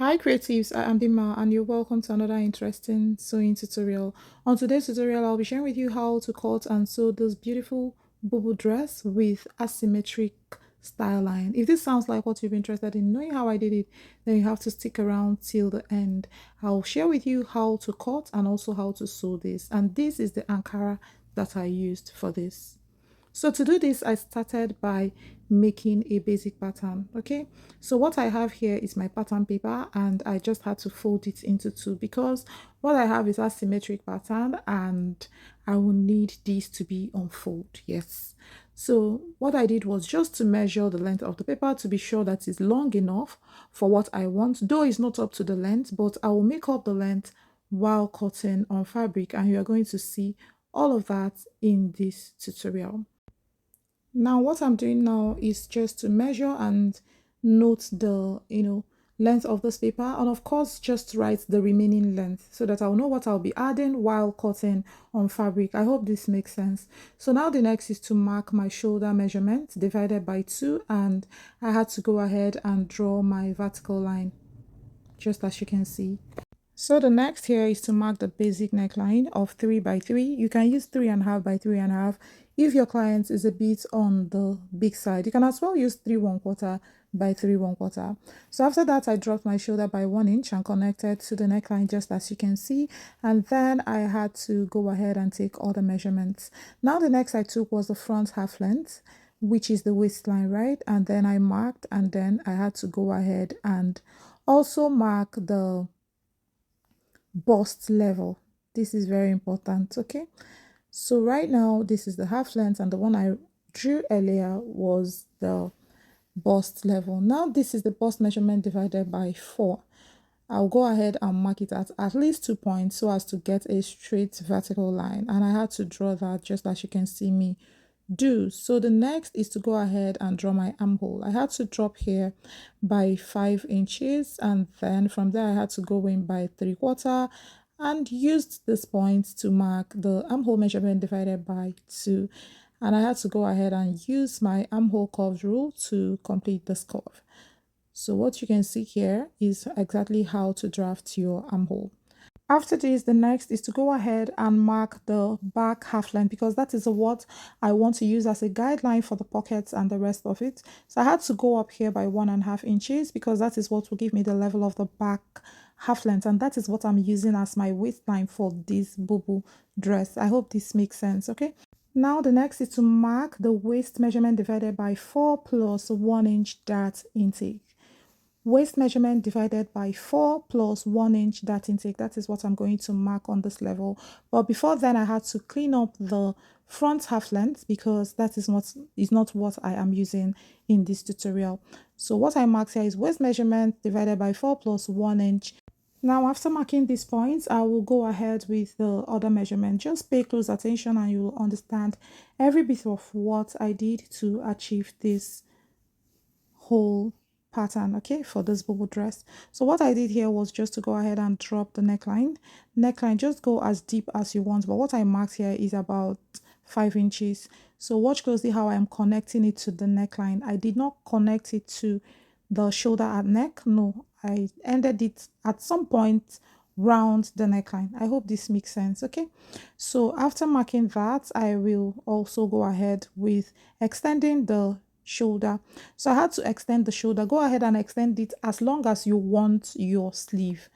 Hi creatives, I am Dima and you're welcome to another interesting sewing tutorial. On today's tutorial, I'll be sharing with you how to cut and sew this beautiful bubble dress with asymmetric style line. If this sounds like what you've been interested in knowing how I did it, then you have to stick around till the end. I'll share with you how to cut and also how to sew this. And this is the Ankara that I used for this. So to do this, I started by making a basic pattern. Okay, so what I have here is my pattern paper and I just had to fold it into two because what I have is a symmetric pattern and I will need this to be unfold. Yes, so what I did was just to measure the length of the paper to be sure that it's long enough for what I want, though it's not up to the length, but I will make up the length while cutting on fabric, and you are going to see all of that in this tutorial. Now what I'm doing now is just to measure and note the length of this paper, and of course just write the remaining length so that I'll know what I'll be adding while cutting on fabric. I hope this makes sense. So now the next is to mark my shoulder measurement divided by 2, and I had to go ahead and draw my vertical line just as you can see. So the next here is to mark the basic neckline of 3 by 3. You can use 3.5 by 3.5 if your client is a bit on the big side. You can as well use 3 1/4 by 3 1/4. So after that, I dropped my shoulder by 1 inch and connected to the neckline just as you can see. And then I had to go ahead and take all the measurements. Now the next I took was the front half length, which is the waistline, right? And then I marked, and then I had to go ahead and also mark the bust level. This is very important. Okay, so right now this is the half length and the one I drew earlier was the bust level. Now this is the bust measurement divided by 4. I'll go ahead and mark it at least 2 points so as to get a straight vertical line, and I had to draw that just as you can see me do. So the next is to go ahead and draw my armhole. I had to drop here by 5 inches, and then from there I had to go in by 3/4 and used this point to mark the armhole measurement divided by 2, and I had to go ahead and use my armhole curve rule to complete this curve. So what you can see here is exactly how to draft your armhole. After this, the next is to go ahead and mark the back half length because that is what I want to use as a guideline for the pockets and the rest of it. So I had to go up here by 1.5 inches because that is what will give me the level of the back half length, and that is what I'm using as my waistline for this Bubu dress. I hope this makes sense. Okay, now the next is to mark the waist measurement divided by 4 plus 1 inch dart intake. Waist measurement divided by 4 plus 1 inch dart intake. That is what I'm going to mark on this level. But before then, I had to clean up the front half length because that is not what I am using in this tutorial. So what I marked here is waist measurement divided by 4 plus 1 inch. Now after marking these points, I will go ahead with the other measurement. Just pay close attention and you will understand every bit of what I did to achieve this whole pattern, okay, for this bubble dress. So what I did here was just to go ahead and drop the neckline. Just go as deep as you want, but what I marked here is about 5 inches. So watch closely how I'm connecting it to the neckline. I did not connect it to the shoulder and neck. No, I ended it at some point round the neckline. I hope this makes sense. Okay, so after marking that, I will also go ahead with extending the shoulder. So I had to extend the shoulder. Go ahead and extend it as long as you want your sleeve.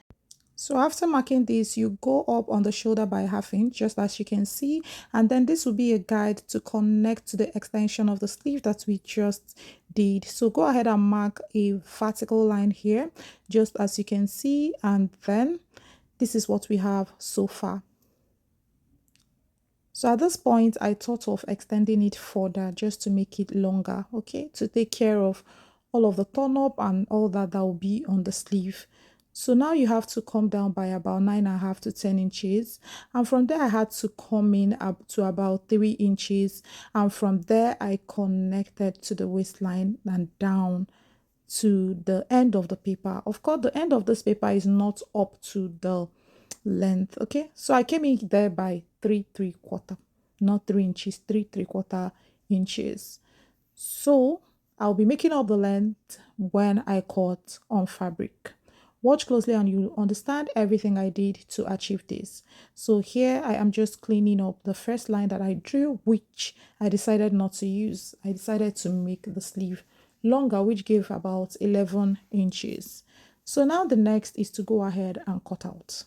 So after marking this, you go up on the shoulder by 1/2 inch, just as you can see, and then this will be a guide to connect to the extension of the sleeve that we just did. So go ahead and mark a vertical line here, just as you can see, and then this is what we have so far. So at this point, I thought of extending it further just to make it longer, okay, to take care of all of the turn up and all that will be on the sleeve. So now you have to come down by about 9.5 to 10 inches. And from there, I had to come in up to about 3 inches. And from there, I connected to the waistline and down to the end of the paper. Of course, the end of this paper is not up to the length. Okay, so I came in there by 3 3/4, not 3 inches, 3 3/4 inches. So I'll be making up the length when I cut on fabric. Watch closely and you understand everything I did to achieve this. So here I am just cleaning up the first line that I drew, which I decided not to use. I decided to make the sleeve longer, which gave about 11 inches. So now the next is to go ahead and cut out.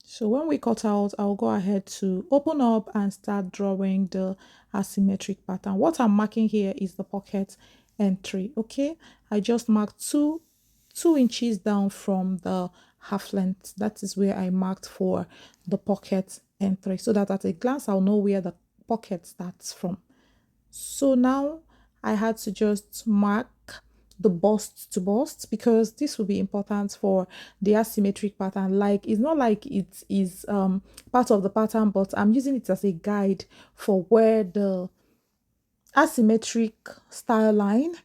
So when we cut out, I'll go ahead to open up and start drawing the asymmetric pattern. What I'm marking here is the pocket entry. Okay, I just marked two inches down from the half length. That is where I marked for the pocket entry, so that at a glance I'll know where the pocket starts from. So now I had to just mark the bust to bust, because this will be important for the asymmetric pattern. Like, it's not like it is part of the pattern, but I'm using it as a guide for where the asymmetric style line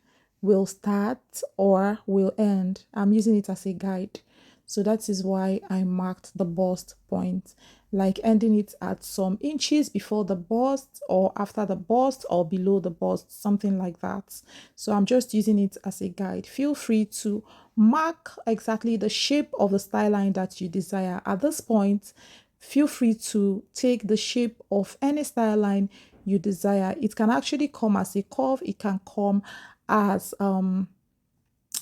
will start or will end. I'm using it as a guide. So that is why I marked the bust point, like ending it at some inches before the bust or after the bust or below the bust, something like that. So I'm just using it as a guide. Feel free to mark exactly the shape of the style line that you desire. At this point, feel free to take the shape of any style line you desire. It can actually come as a curve, it can come as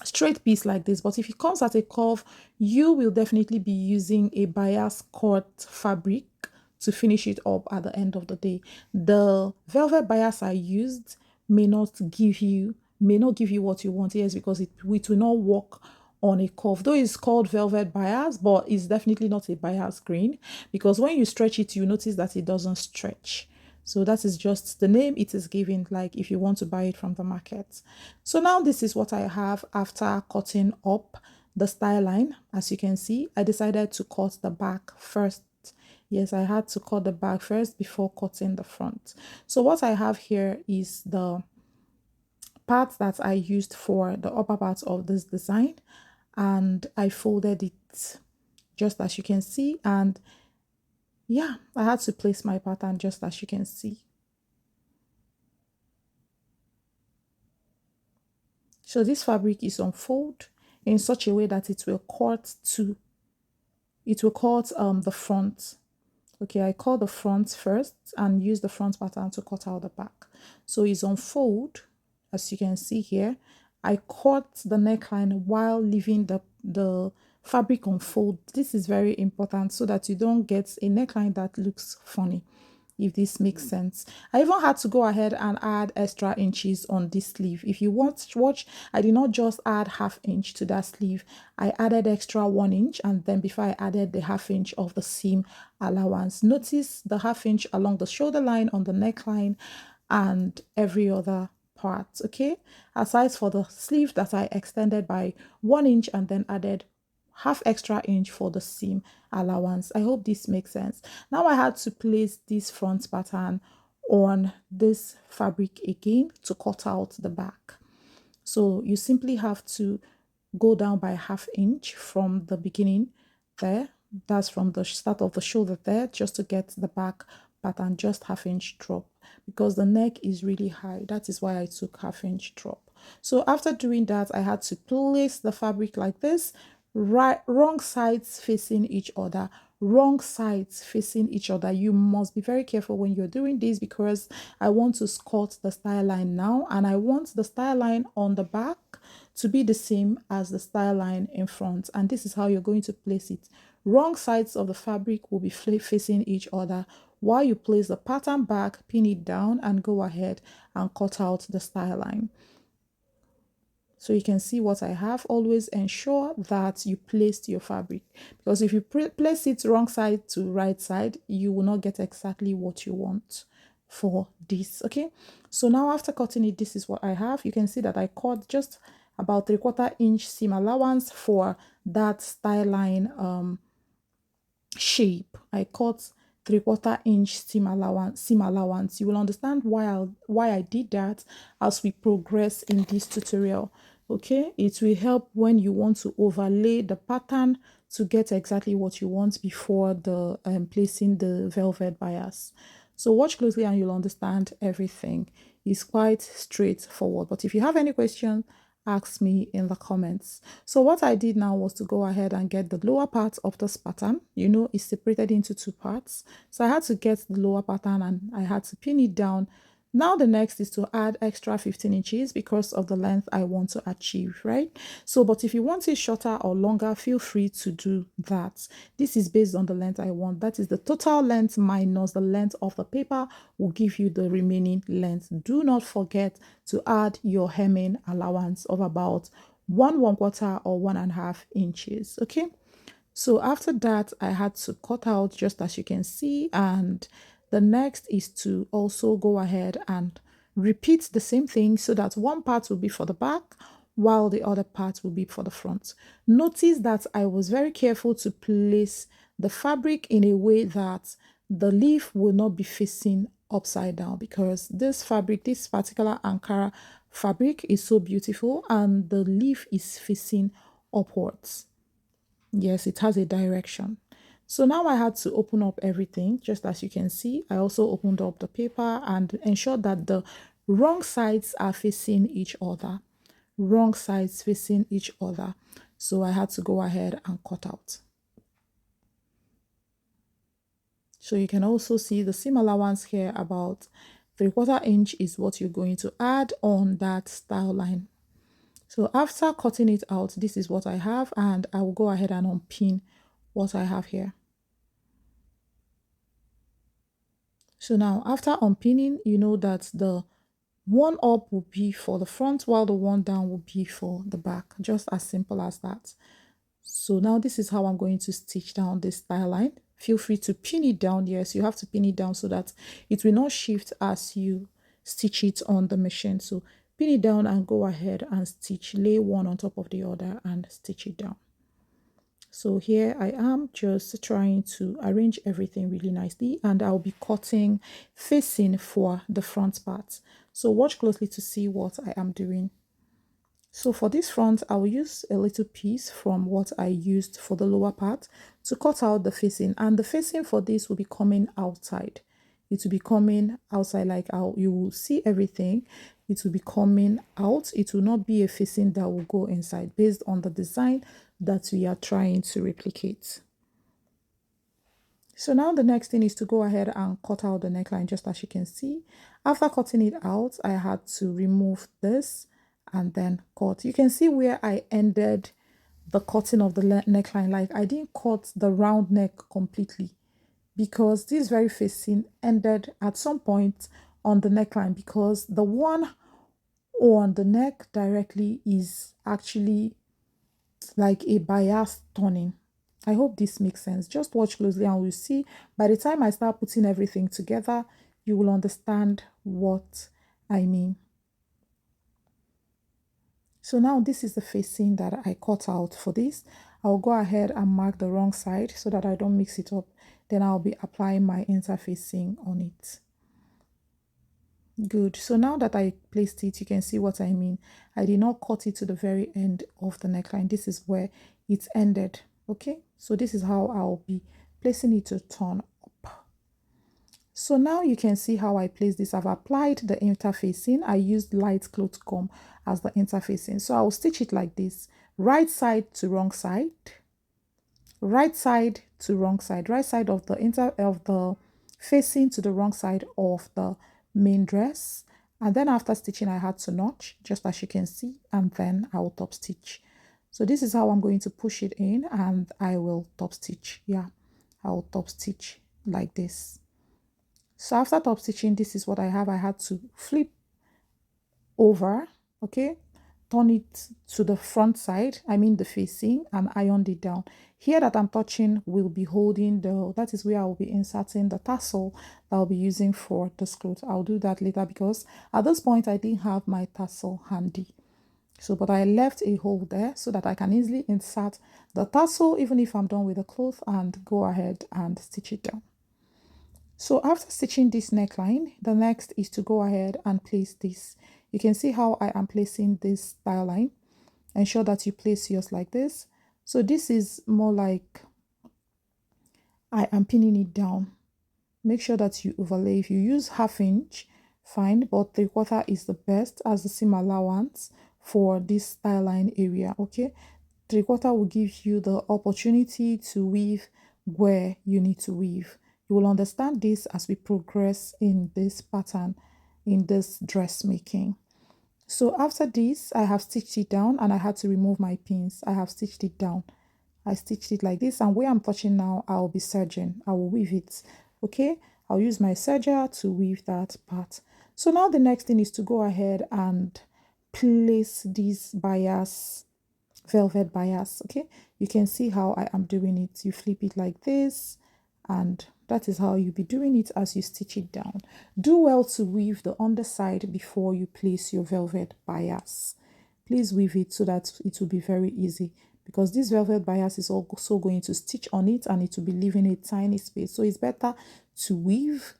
straight piece like this, but if it comes as a curve, you will definitely be using a bias cut fabric to finish it up at the end of the day. The velvet bias I used may not give you what you want. Yes, because it will not work on a curve, though it's called velvet bias, but it's definitely not a bias green, because when you stretch it, you notice that it doesn't stretch. So that is just the name it is given, like if you want to buy it from the market. So now this is what I have after cutting up the style line. As you can see, I decided to cut the back first. Yes, I had to cut the back first before cutting the front. So what I have here is the part that I used for the upper part of this design, and I folded it just as you can see, and yeah, I had to place my pattern just as you can see. So this fabric is unfold in such a way that it will cut the front. Okay, I cut the front first and use the front pattern to cut out the back. So it's unfold, as you can see here. I cut the neckline while leaving the fabric unfold. This is very important so that you don't get a neckline that looks funny, if this makes sense. I even had to go ahead and add extra inches on this sleeve. If you want to watch, I did not just add half inch to that sleeve. I added extra 1 inch, and then before I added the half inch of the seam allowance. Notice the half inch along the shoulder line, on the neckline, and every other part. Okay, aside for the sleeve that I extended by 1 inch and then added half extra inch for the seam allowance. I hope this makes sense. Now I had to place this front pattern on this fabric again to cut out the back. So you simply have to go down by half inch from the beginning there. That's from the start of the shoulder there, just to get the back pattern, just half inch drop, because the neck is really high. That is why I took half inch drop. So after doing that, I had to place the fabric like this, right, wrong sides facing each other, wrong sides facing each other. You must be very careful when you're doing this, because I want to skirt the style line now, and I want the style line on the back to be the same as the style line in front. And this is how you're going to place it. Wrong sides of the fabric will be facing each other while you place the pattern back, pin it down, and go ahead and cut out the style line. So you can see what I have. Always ensure that you placed your fabric, because if you place it wrong side to right side, you will not get exactly what you want for this. Okay, so now after cutting it, this is what I have. You can see that I cut just about 3/4 inch seam allowance for that style line shape. I cut 3/4 inch seam allowance. You will understand why I did that as we progress in this tutorial. Okay, it will help when you want to overlay the pattern to get exactly what you want before the placing the velvet bias. So watch closely and you'll understand everything. is quite straightforward. But if you have any question, ask me in the comments. So what I did now was to go ahead and get the lower part of this pattern. You know, it's separated into two parts. So I had to get the lower pattern and I had to pin it down. Now the next is to add extra 15 inches because of the length I want to achieve, right? So, but if you want it shorter or longer, feel free to do that. This is based on the length I want. That is the total length minus the length of the paper will give you the remaining length. Do not forget to add your hemming allowance of about 1/4 or 1.5 inches, okay? So after that, I had to cut out just as you can see, and the next is to also go ahead and repeat the same thing so that one part will be for the back while the other part will be for the front. Notice that I was very careful to place the fabric in a way that the leaf will not be facing upside down, because this fabric, this particular Ankara fabric, is so beautiful and the leaf is facing upwards. Yes, it has a direction. So now I had to open up everything, just as you can see. I also opened up the paper and ensured that the wrong sides are facing each other. Wrong sides facing each other. So I had to go ahead and cut out. So you can also see the seam allowance here, about 3/4 inch is what you're going to add on that style line. So after cutting it out, this is what I have, and I will go ahead and unpin what I have here. So now after unpinning, you know that the one up will be for the front while the one down will be for the back, just as simple as that. So now this is how I'm going to stitch down this style line. Feel free to pin it down. Yes, you have to pin it down so that it will not shift as you stitch it on the machine. So pin it down and go ahead and stitch, lay one on top of the other and stitch it down. So here I am just trying to arrange everything really nicely, and I'll be cutting facing for the front part. So watch closely to see what I am doing. So for this front, I will use a little piece from what I used for the lower part to cut out the facing, and the facing for this will be coming outside. It will be coming outside, like how you will see everything. It will be coming out. It will not be a facing that will go inside, based on the design that we are trying to replicate. So now the next thing is to go ahead and cut out the neckline, just as you can see. After cutting it out, I had to remove this and then cut. You can see where I ended the cutting of the neckline. Like, I didn't cut the round neck completely, because this very facing ended at some point on the neckline, because the one on the neck directly is actually like a bias turning. I hope this makes sense. Just watch closely and we'll see. By the time I start putting everything together, you will understand what I mean. So now this is the facing that I cut out for this. I'll go ahead and mark the wrong side so that I don't mix it up. Then I'll be applying my interfacing on it. Good. So now that I placed it, you can see what I mean. I did not cut it to the very end of the neckline. This is where it ended. Okay, so this is how I'll be placing it to turn up. So now you can see how I place this. I've applied the interfacing. I used light cloth comb as the interfacing. So I'll stitch it like this: right side to wrong side, right side to wrong side, right side of the facing to the wrong side of the main dress. And then after stitching, I had to notch, just as you can see, and then I will top stitch. So this is how I'm going to push it in, and I will top stitch. Yeah, I will top stitch like this. So after top stitching, this is what I have. I had to flip over, okay, turn it to the front side, I mean the facing, and ironed it down. Here that I'm touching will be holding that is where I will be inserting the tassel that I'll be using for this cloth. I'll do that later, because at this point I didn't have my tassel handy. So, but I left a hole there so that I can easily insert the tassel even if I'm done with the cloth, and go ahead and stitch it down. So after stitching this neckline, the next is to go ahead and place this. You can see how I am placing this style line. Ensure that you place yours like this. So this is more like I am pinning it down. Make sure that you overlay. If you use 1/2 inch, fine, but 3/4 is the best as the seam allowance for this style line area. Okay, 3/4 will give you the opportunity to weave where you need to weave. You will understand this as we progress in this pattern, in this dressmaking. So after this, I have stitched it down and I had to remove my pins. I have stitched it down. I stitched it like this, and where I'm touching now, I'll be serging. I will weave it. Okay, I'll use my serger to weave that part. So now the next thing is to go ahead and place this bias, velvet bias. Okay, you can see how I am doing it. You flip it like this, and that is how you'll be doing it as you stitch it down. Do well to weave the underside before you place your velvet bias. Please weave it so that it will be very easy, because this velvet bias is also going to stitch on it and it will be leaving a tiny space. So it's better to weave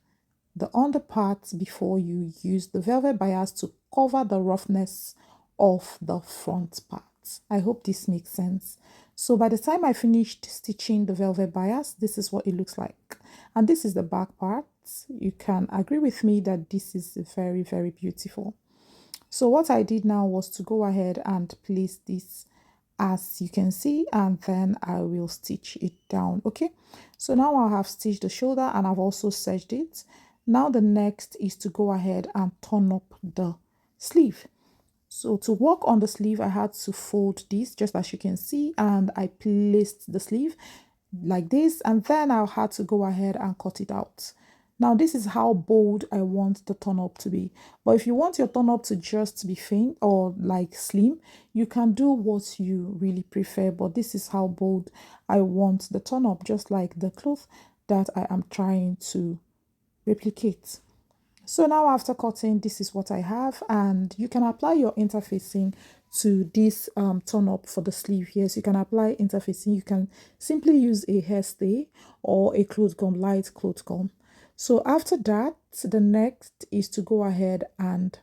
the under part before you use the velvet bias to cover the roughness of the front part. I hope this makes sense. So by the time I finished stitching the velvet bias, this is what it looks like. And this is the back part. You can agree with me that this is very, very beautiful. So what I did now was to go ahead and place this as you can see, and then I will stitch it down. Okay, so now I have stitched the shoulder and I've also serged it. Now the next is to go ahead and turn up the sleeve. So to work on the sleeve, I had to fold this just as you can see, and I placed the sleeve like this, and then I had to go ahead and cut it out. Now this is how bold I want the turn up to be. But if you want your turn up to just be faint or like slim, you can do what you really prefer. But this is how bold I want the turn up, just like the cloth that I am trying to replicate. So now after cutting, this is what I have, and you can apply your interfacing to this turn up for the sleeve here. So you can apply interfacing. You can simply use a hairstay or a cloth gum, light cloth gum. So after that, the next is to go ahead and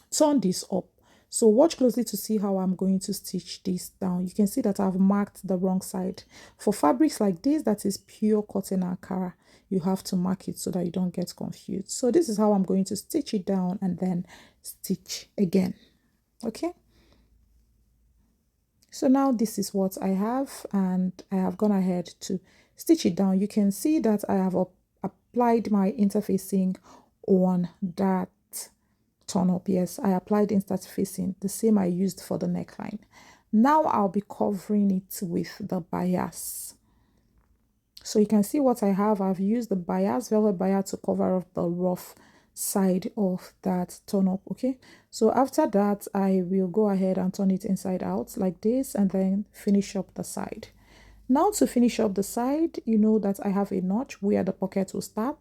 turn this up. So watch closely to see how I'm going to stitch this down. You can see that I've marked the wrong side. For fabrics like this, that is pure cotton Ankara, you have to mark it so that you don't get confused. So this is how I'm going to stitch it down and then stitch again. Okay. So now this is what I have, and I have gone ahead to stitch it down. You can see that I have applied my interfacing on that turn up. Yes, I applied interfacing, the same I used for the neckline. Now I'll be covering it with the bias. So you can see what I have. I've used the bias, velvet bias, to cover up the rough side of that turn up. Okay, so after that I will go ahead and turn it inside out like this, and then finish up the side. Now to finish up the side, you know that I have a notch where the pocket will start.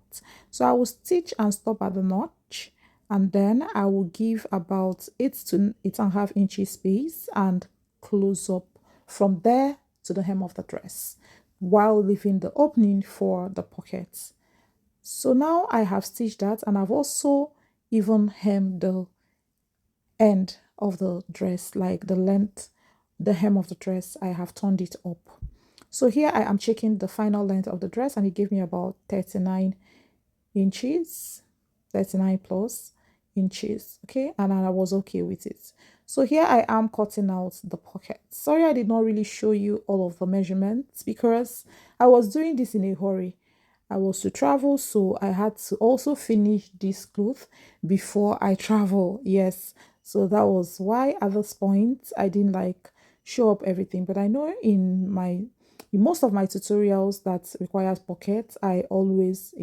So I will stitch and stop at the notch, and then I will give about 8 to 8.5 inches space and close up from there to the hem of the dress, while leaving the opening for the pockets. So now I have stitched that, and I've also even hemmed the end of the dress, like the length, the hem of the dress, I have turned it up. So here I am checking the final length of the dress, and it gave me about 39 inches, 39 plus inches. Okay, and I was okay with it. So here I am cutting out the pocket. Sorry I did not really show you all of the measurements because I was doing this in a hurry. I was to travel, so I had to also finish this cloth before I travel. Yes, so that was why at this point I didn't like show up everything. But I know in most of my tutorials that requires pockets, I always,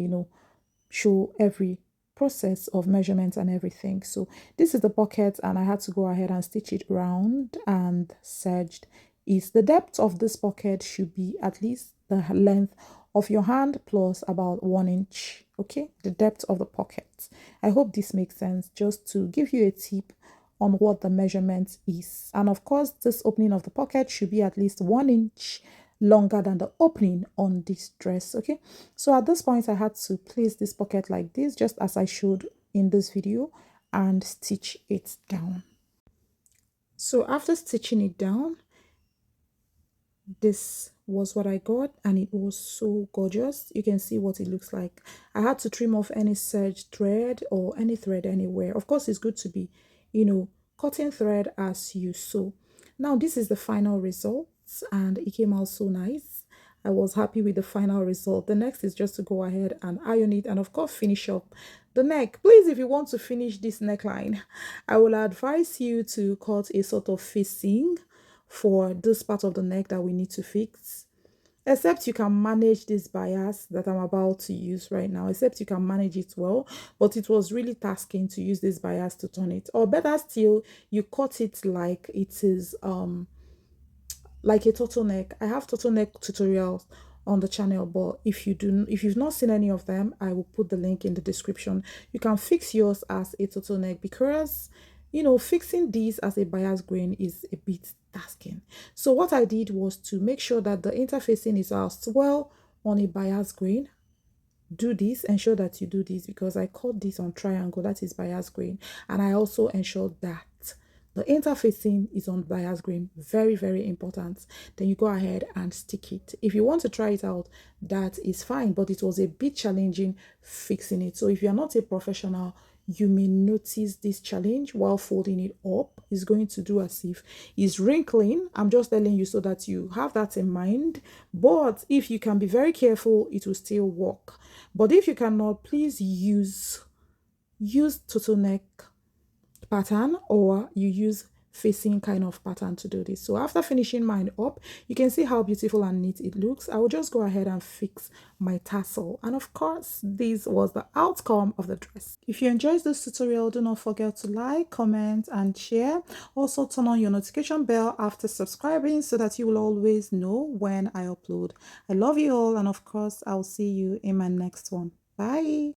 show every process of measurement and everything. So this is the pocket, and I had to go ahead and stitch it round and serged. Is the depth of this pocket should be at least the length of your hand plus about 1 inch. Okay, the depth of the pocket. I hope this makes sense, just to give you a tip on what the measurement is. And of course, this opening of the pocket should be at least 1 inch longer than the opening on this dress. Okay, so at this point I had to place this pocket like this, just as I showed in this video, and stitch it down. So after stitching it down, this was what I got, and it was so gorgeous. You can see what it looks like. I had to trim off any serge thread or any thread anywhere. Of course, it's good to be, cutting thread as you sew. Now, this is the final result, and it came out so nice. I was happy with the final result. The next is just to go ahead and iron it and of course finish up the neck. Please, if you want to finish this neckline, I will advise you to cut a sort of facing for this part of the neck that we need to fix. Except you can manage this bias that I'm about to use right now, except you can manage it well, but it was really tasking to use this bias to turn it. Or better still, you cut it like it is like a turtleneck. I have turtleneck tutorials on the channel, but if you've not seen any of them, I will put the link in the description. You can fix yours as a turtleneck because fixing these as a bias grain is a bit tasking. So what I did was to make sure that the interfacing is as well on a bias grain. Do this, ensure that you do this, because I cut this on triangle, that is bias grain, and I also ensured that the interfacing is on bias grain. Very, very important. Then you go ahead and stick it. If you want to try it out, that is fine, but it was a bit challenging fixing it. So if you're not a professional, you may notice this challenge while folding it up. It's going to do as if it's wrinkling. I'm just telling you so that you have that in mind. But if you can be very careful, it will still work. But if you cannot, please use turtleneck pattern, or you use facing kind of pattern to do this. So after finishing mine up, you can see how beautiful and neat it looks. I will just go ahead and fix my tassel, and of course this was the outcome of the dress. If you enjoyed this tutorial, do not forget to like, comment and share. Also turn on your notification bell after subscribing so that you will always know when I upload. I love you all, and of course I'll see you in my next one. Bye.